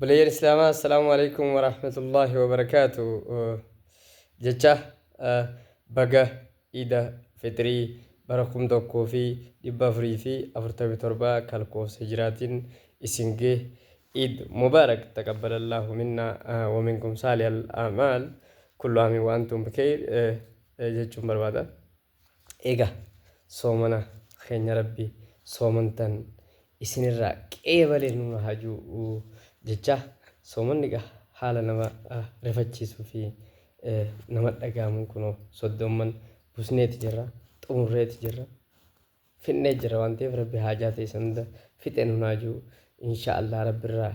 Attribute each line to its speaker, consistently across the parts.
Speaker 1: بلي الإسلام السلام عليكم ورحمة الله وبركاته. جتة بقى إذا فطري بركم دوكو في دبا فري في أفرتبي تربا كالكو سجراتين إسنجي إيد مبارك تقبل الله منا ومنكم صالح الأعمال كل عام وأنتم بخير. جتشم بربادا إيجا صومنا خير ربي صومنتن إسن الرق إيبالين هاجو jecha soomanni haala nama rifachiisuu fi nama dhagaamuun kunoo soddomman busneeti jirra xumurreeti jirra finnee jira waan ta'eef rabbi haajaa ta'e sanda fixeen hunaajuu inshaallah rabbirraa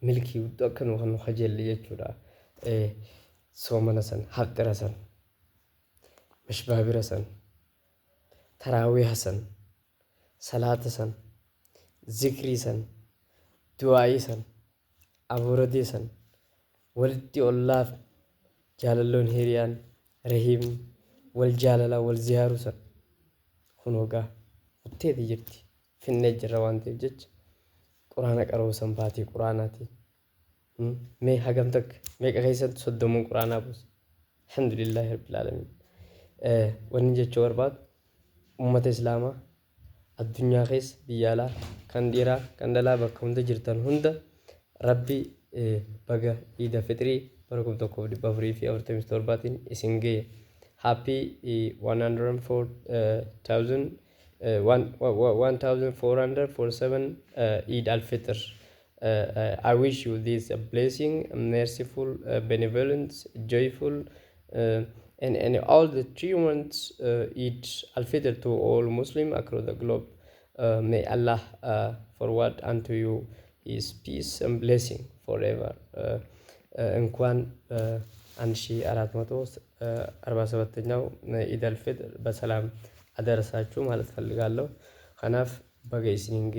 Speaker 1: milkii guddoo akka nu kan nu kajeelle jechuudha. soomana san hafxira san mashbaabira san taraawiha san salaata san zikrii san du'aayii san abuura deesan walitti ollaaf jaalalloon hiriyaan rahiim wal jaalala wal ziyaaru san hunoogaa murteeti jirti finnee jirra waan ta'eef jecha quraana qaroo san baatii quraanaati mee hagam takka meeqa keessatti soddomuun quraanaa buusa alhamdulillaahi rabbil aalamiin. wanni jechuu barbaadu ummata islaamaa addunyaa keessa biyya alaa kan dhiiraa kan dhalaa bakka hunda jirtan hunda Rabbi baga Eid al-Fitri barakum tokkoof dhibba afurii fi afurtamii torbaatiin isin ga'e. Happy 1447 Eid al-Fitr. I wish you this blessing, merciful, benevolent, joyful, and all the 3 months Eid al-Fitr to all Muslims across the globe. May Allah forward unto you His peace and blessing forever. እንኳን 1447ኛው ኢድ አልፊጥር በሰላም አደረሳችሁ ማለት ፈልጋለሁ። ከናፍ በገይስኒንጌ